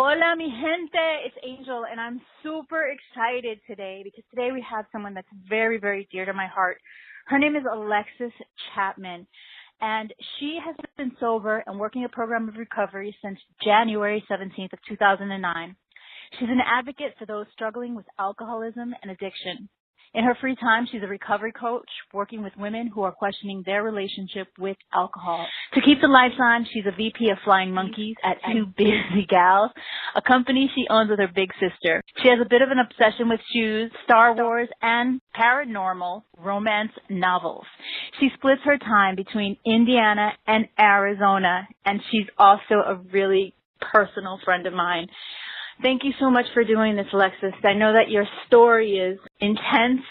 Hola, mi gente. It's Angel, and I'm super excited today because today we have someone that's very, very dear to my heart. Her name is Alexis Chapman, and she has been sober and working a program of recovery since January 17th of 2009. She's an advocate for those struggling with alcoholism and addiction. In her free time, she's a recovery coach working with women who are questioning their relationship with alcohol. To keep the lights on, she's a VP of Flying Monkeys at TooBusyGals, a company she owns with her big sister. She has a bit of an obsession with shoes, Star Wars, and paranormal romance novels. She splits her time between Indiana and Arizona, and she's also a really personal friend of mine. Thank you so much for doing this, Alexis. I know that your story is intense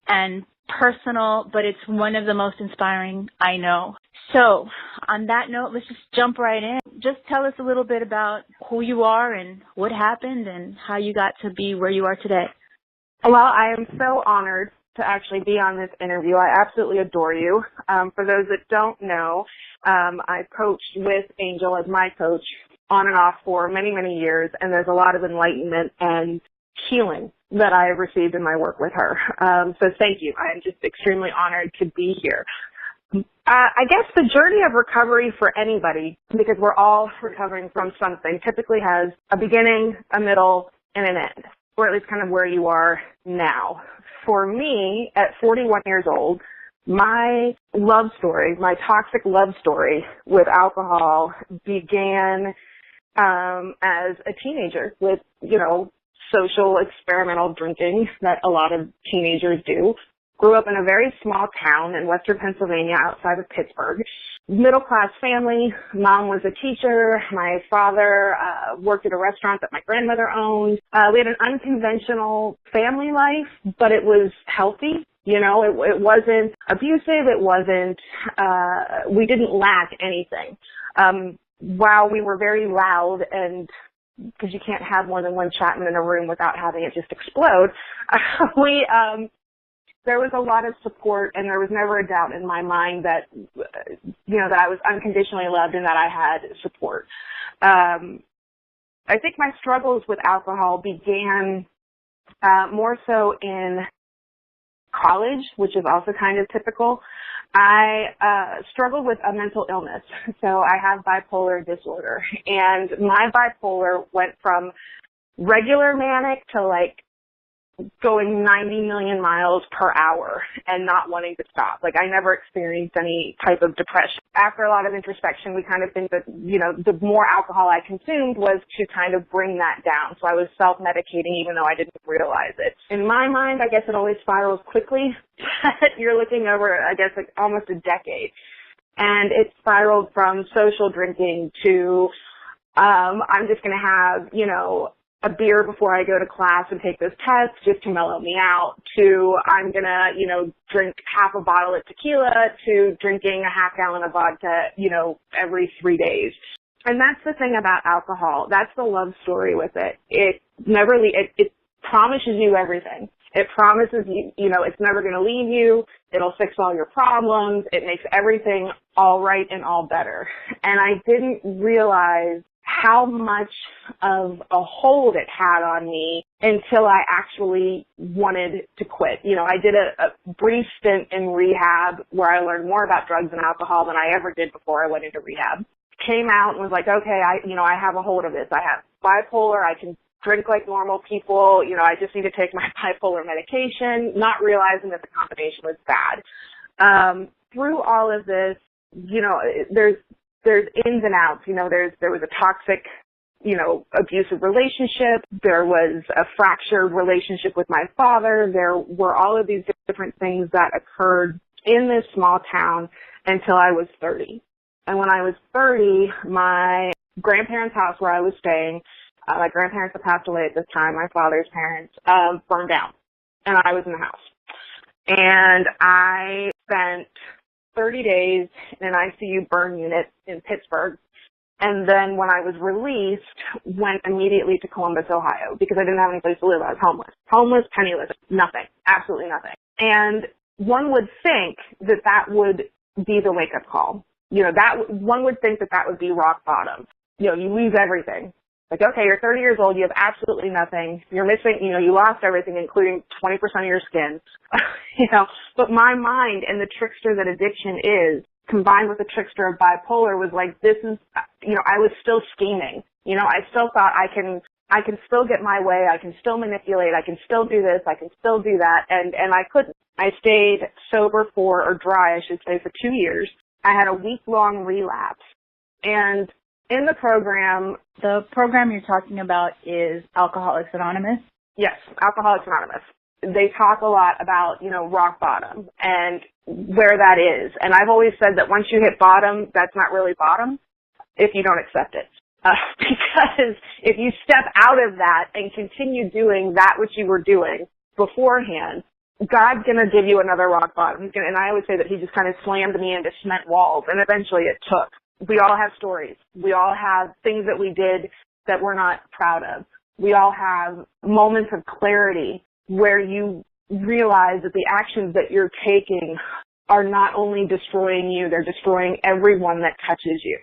and personal, but it's one of the most inspiring I know. So, on that note, let's just jump right in. Just tell us a little bit about who you are and what happened and how you got to be where you are today. Well, I am so honored to actually be on this interview. I absolutely adore you. For those that don't know, I coached with Angel as my coach on and off for many, many years, and there's a lot of enlightenment and healing that I have received in my work with her. So thank you. I'm just extremely honored to be here. I guess the journey of recovery for anybody, because we're all recovering from something, typically has a beginning, a middle, and an end, or at least kind of where you are now. For me, at 41 years old, my love story, my toxic love story with alcohol began as a teenager with, social experimental drinking that a lot of teenagers do. Grew up in a very small town in western Pennsylvania outside of Pittsburgh. Middle-class family. Mom was a teacher. My father worked at a restaurant that my grandmother owned. We had an unconventional family life, but it was healthy. It wasn't abusive. It wasn't, we didn't lack anything. While we were very loud, and because you can't have more than one Chapman in a room without having it just explode, there was a lot of support, and there was never a doubt in my mind that, that I was unconditionally loved and that I had support. I think my struggles with alcohol began more so in college, which is also kind of typical. I struggled with a mental illness. So I have bipolar disorder, and my bipolar went from regular manic to going 90 million miles per hour and not wanting to stop. I never experienced any type of depression. After a lot of introspection, we kind of think that, the more alcohol I consumed was to kind of bring that down. So I was self-medicating even though I didn't realize it. In my mind, I guess it always spirals quickly. You're looking over, I guess, almost a decade. And it spiraled from social drinking to, I'm just going to have, a beer before I go to class and take this test just to mellow me out, to I'm going to, drink half a bottle of tequila, to drinking a half gallon of vodka, every 3 days. And that's the thing about alcohol. That's the love story with it. It promises you everything. It promises you, it's never going to leave you. It'll fix all your problems. It makes everything all right and all better. And I didn't realize how much of a hold it had on me until I actually wanted to quit. I did a brief stint in rehab where I learned more about drugs and alcohol than I ever did before I went into rehab. Came out and was like, okay, I have a hold of this. I have bipolar. I can drink like normal people. I just need to take my bipolar medication, not realizing that the combination was bad. Through all of this, there's ins and outs. There was a toxic, abusive relationship. There was a fractured relationship with my father. There were all of these different things that occurred in this small town until I was 30. And when I was 30, my grandparents' house where I was staying, my grandparents had passed away at this time, my father's parents, burned down. And I was in the house. And I spent 30 days in an ICU burn unit in Pittsburgh. And then when I was released, went immediately to Columbus, Ohio, because I didn't have any place to live. I was homeless. Homeless, penniless, nothing, absolutely nothing. And one would think that that would be the wake-up call. That one would think that that would be rock bottom. You lose everything. Like, okay, you're 30 years old, you have absolutely nothing. You're missing, you lost everything, including 20% of your skin. But my mind and the trickster that addiction is, combined with the trickster of bipolar, was like, this is, I was still scheming. I still thought I can still get my way, I can still manipulate, I can still do this, I can still do that, and I couldn't. I stayed sober or dry, I should say, for 2 years. I had a week-long relapse. And in the program... The program you're talking about is Alcoholics Anonymous? Yes, Alcoholics Anonymous. They talk a lot about, rock bottom and where that is. And I've always said that once you hit bottom, that's not really bottom if you don't accept it. Because if you step out of that and continue doing that which you were doing beforehand, God's going to give you another rock bottom. And I always say that he just kind of slammed me into cement walls, and eventually it took. We all have stories. We all have things that we did that we're not proud of. We all have moments of clarity where you realize that the actions that you're taking are not only destroying you, they're destroying everyone that touches you.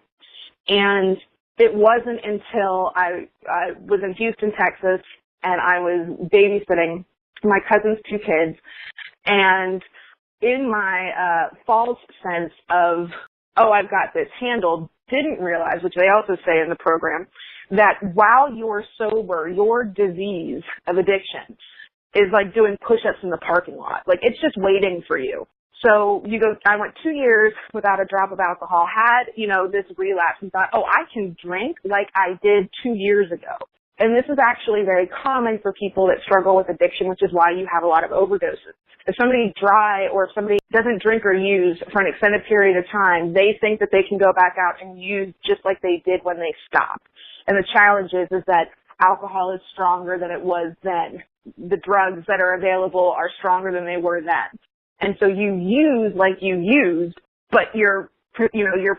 And it wasn't until I was in Houston, Texas, and I was babysitting my cousin's 2 kids, and in my false sense of, oh, I've got this handled, didn't realize, which they also say in the program, that while you're sober, your disease of addiction is like doing push-ups in the parking lot. Like, it's just waiting for you. So I went 2 years without a drop of alcohol, had, this relapse, and thought, oh, I can drink like I did 2 years ago. And this is actually very common for people that struggle with addiction, which is why you have a lot of overdoses. If somebody's dry or if somebody doesn't drink or use for an extended period of time, they think that they can go back out and use just like they did when they stopped. And the challenge is that alcohol is stronger than it was then. The drugs that are available are stronger than they were then. And so you use like you used, but your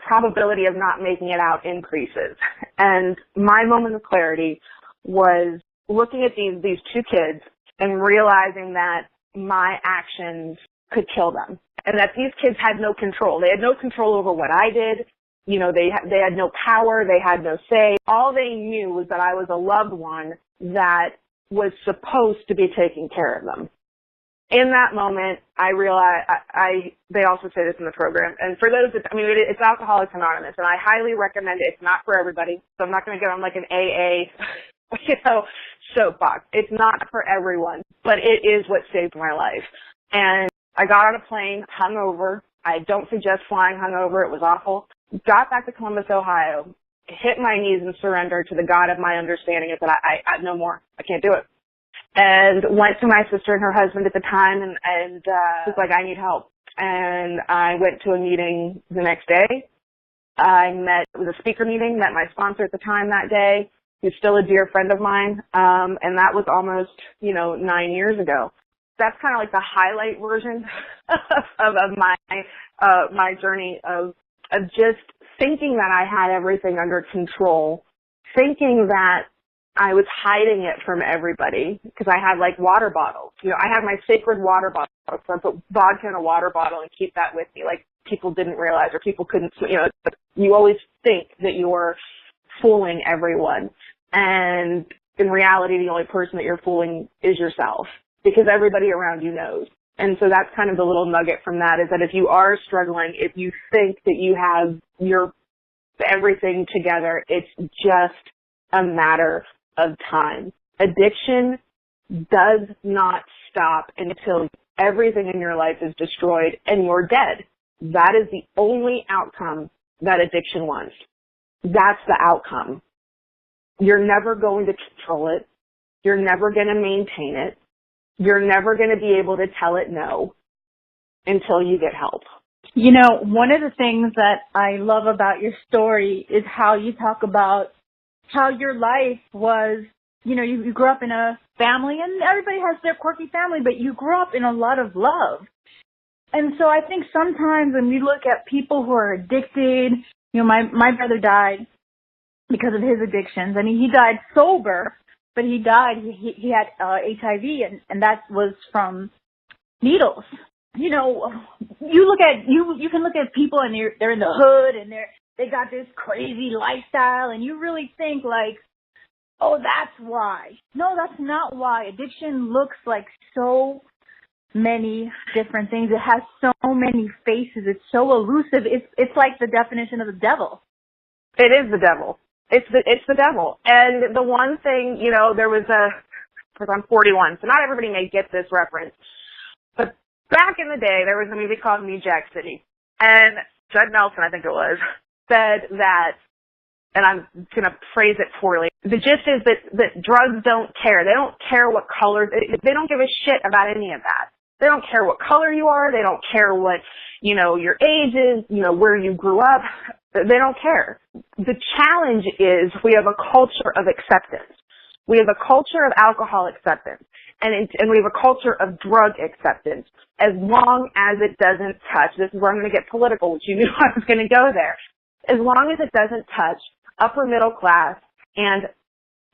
probability of not making it out increases. And my moment of clarity was looking at these 2 kids and realizing that my actions could kill them, and that these kids had no control. They had no control over what I did. They had no power. They had no say. All they knew was that I was a loved one that was supposed to be taking care of them. In that moment, I realized, they also say this in the program, and for those that, it's Alcoholics Anonymous, and I highly recommend it. It's not for everybody, so I'm not going to get on like an AA, soapbox. It's not for everyone, but it is what saved my life. And I got on a plane, hungover. I don't suggest flying hungover. It was awful. Got back to Columbus, Ohio, hit my knees and surrendered to the God of my understanding that I no more. I can't do it. And went to my sister and her husband at the time and was like, I need help. And I went to a meeting the next day. It was a speaker meeting, met my sponsor at the time that day, who's still a dear friend of mine. And that was almost, 9 years ago. That's kind of like the highlight version of my journey of just thinking that I had everything under control, thinking that I was hiding it from everybody because I had like water bottles. I had my sacred water bottle, so I put vodka in a water bottle and keep that with me. Like people didn't realize or people couldn't, you always think that you're fooling everyone. And in reality, the only person that you're fooling is yourself because everybody around you knows. And so that's kind of the little nugget from that is that if you are struggling, if you think that you have your everything together, it's just a matter of time. Addiction does not stop until everything in your life is destroyed and you're dead. That is the only outcome that addiction wants. That's the outcome. You're never going to control it. You're never going to maintain it. You're never going to be able to tell it no until you get help. One of the things that I love about your story is how you talk about how your life was, you grew up in a family, and everybody has their quirky family, but you grew up in a lot of love. And so I think sometimes when we look at people who are addicted, my brother died because of his addictions. I mean, he died sober, but he died, he had HIV, and that was from needles. You can look at people and they're in the hood and they got this crazy lifestyle, and you really think like, oh, that's why. No, that's not why. Addiction looks like so many different things. It has so many faces. It's so elusive. It's like the definition of the devil. It is the devil. It's the devil. And the one thing, there was because I'm 41, so not everybody may get this reference, but back in the day, there was a movie called New Jack City, and Judd Nelson, I think it was, said that, and I'm going to phrase it poorly, the gist is that drugs don't care. They don't care what color, they don't give a shit about any of that. They don't care what color you are. They don't care what, your age is, where you grew up. They don't care. The challenge is we have a culture of acceptance. We have a culture of alcohol acceptance, and we have a culture of drug acceptance, as long as it doesn't touch, this is where I'm going to get political, which you knew I was going to go there, as long as it doesn't touch upper middle class and,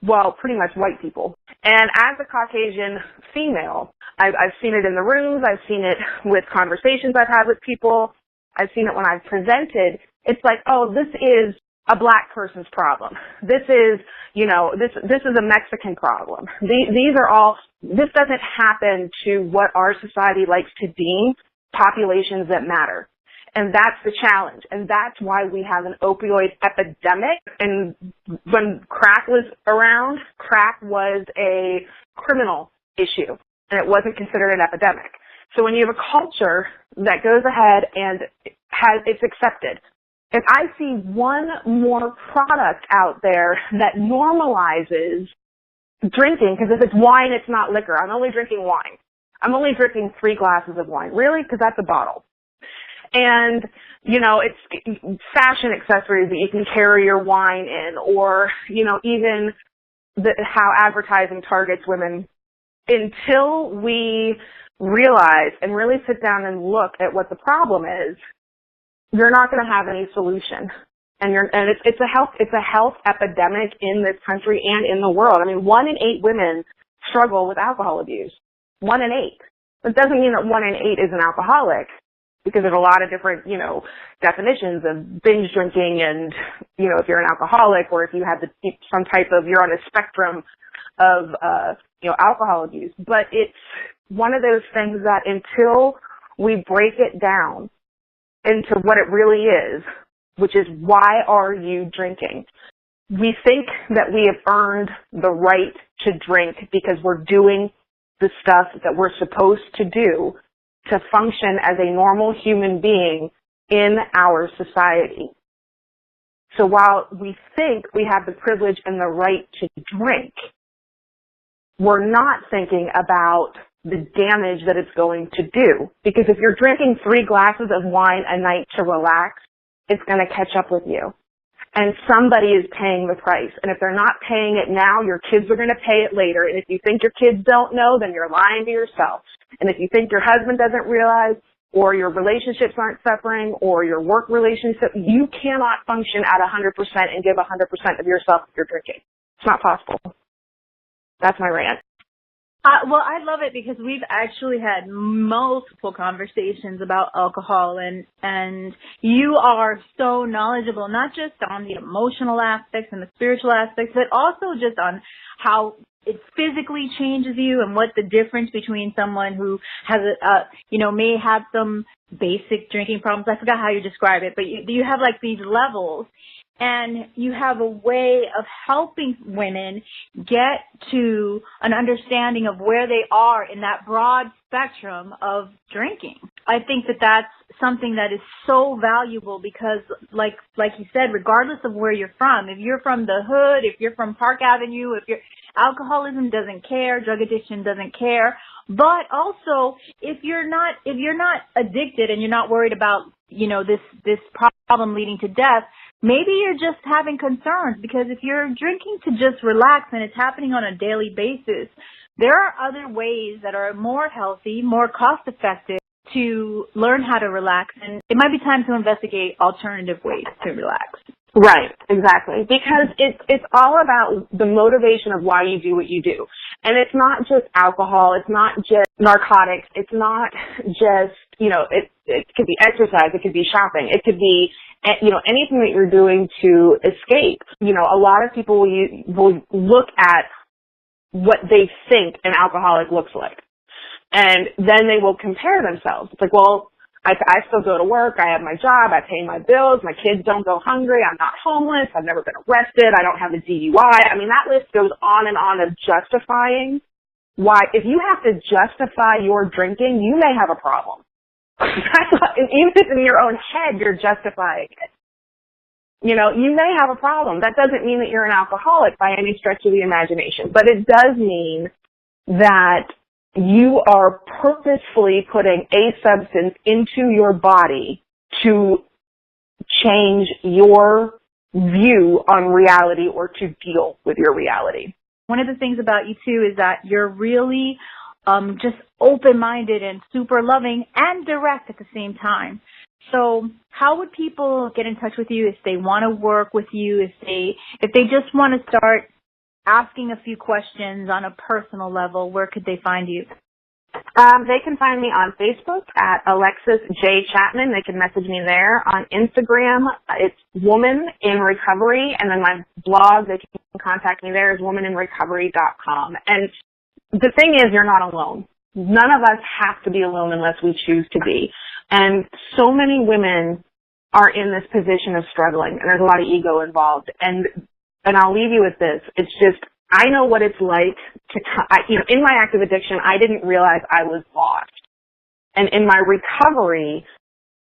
well, pretty much white people. And as a Caucasian female, I've seen it in the rooms, I've seen it with conversations I've had with people, I've seen it when I've presented. It's like, oh, this is a black person's problem. This is, this is a Mexican problem. These are all, this doesn't happen to what our society likes to deem populations that matter. And that's the challenge. And that's why we have an opioid epidemic. And when crack was around, crack was a criminal issue, and it wasn't considered an epidemic. So when you have a culture that goes ahead and it's accepted, if I see one more product out there that normalizes drinking, because if it's wine, it's not liquor. I'm only drinking wine. I'm only drinking 3 glasses of wine. Really? Because that's a bottle. And, it's fashion accessories that you can carry your wine in, or, even how advertising targets women. Until we realize and really sit down and look at what the problem is, you're not going to have any solution. And it's a health epidemic in this country and in the world. I mean, 1 in 8 women struggle with alcohol abuse. 1 in 8. It doesn't mean that 1 in 8 is an alcoholic, because there's a lot of different, definitions of binge drinking and, if you're an alcoholic, or if you have some type of, you're on a spectrum of, alcohol abuse. But it's one of those things that until we break it down into what it really is, which is, why are you drinking? We think that we have earned the right to drink because we're doing the stuff that we're supposed to do to function as a normal human being in our society. So while we think we have the privilege and the right to drink, we're not thinking about the damage that it's going to do. Because if you're drinking 3 glasses of wine a night to relax, it's going to catch up with you. And somebody is paying the price. And if they're not paying it now, your kids are going to pay it later. And if you think your kids don't know, then you're lying to yourself. And if you think your husband doesn't realize, or your relationships aren't suffering, or your work relationship, you cannot function at 100% and give 100% of yourself if you're drinking. It's not possible. That's my rant. Well, I love it because we've actually had multiple conversations about alcohol, and you are so knowledgeable, not just on the emotional aspects and the spiritual aspects, but also just on how it physically changes you and what the difference between someone who has may have some basic drinking problems. I forgot how you describe it, but you have like these levels. And you have a way of helping women get to an understanding of where they are in that broad spectrum of drinking. I think that that's something that is so valuable because, like you said, regardless of where you're from, if you're from the hood, if you're from Park Avenue, alcoholism doesn't care, drug addiction doesn't care. But also, if you're not addicted and you're not worried about, this problem leading to death, maybe you're just having concerns, because if you're drinking to just relax and it's happening on a daily basis, there are other ways that are more healthy, more cost effective to learn how to relax. And it might be time to investigate alternative ways to relax. Right, exactly. Because it's all about the motivation of why you do what you do. And it's not just alcohol, it's not just narcotics, it's not just, it could be exercise, it could be shopping, it could be anything that you're doing to escape. A lot of people will look at what they think an alcoholic looks like. And then they will compare themselves. It's like, well, I still go to work, I have my job, I pay my bills, my kids don't go hungry, I'm not homeless, I've never been arrested, I don't have a DUI. I mean, that list goes on and on of justifying why. If you have to justify your drinking, you may have a problem. Even if in your own head you're justifying it. You may have a problem. That doesn't mean that you're an alcoholic by any stretch of the imagination, but it does mean that you are purposefully putting a substance into your body to change your view on reality or to deal with your reality. One of the things about you, too, is that you're really just open-minded and super loving and direct at the same time. So how would people get in touch with you if they want to work with you, if they just want to start asking a few questions on a personal level? Where could they find you? They can find me on Facebook at Alexis J. Chapman. They can message me there. On Instagram, it's Woman in Recovery, and then my blog, they can contact me there, is womaninrecovery.com. And the thing is, you're not alone. None of us have to be alone unless we choose to be. And so many women are in this position of struggling, and there's a lot of ego involved. And I'll leave you with this. It's just, I know what it's like to, in my active addiction, I didn't realize I was lost. And in my recovery,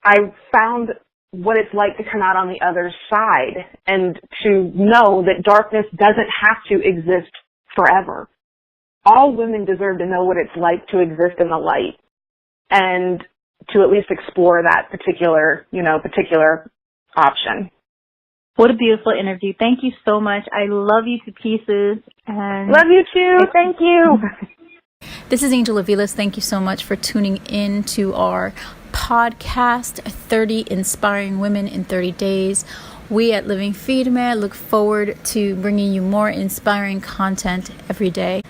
I found what it's like to come out on the other side and to know that darkness doesn't have to exist forever. All women deserve to know what it's like to exist in the light and to at least explore that particular option. What a beautiful interview. Thank you so much. I love you to pieces. And love you too. Thank you. This is Angel Aviles. Thank you so much for tuning in to our podcast, 30 Inspiring Women in 30 Days. We at Living Firme look forward to bringing you more inspiring content every day.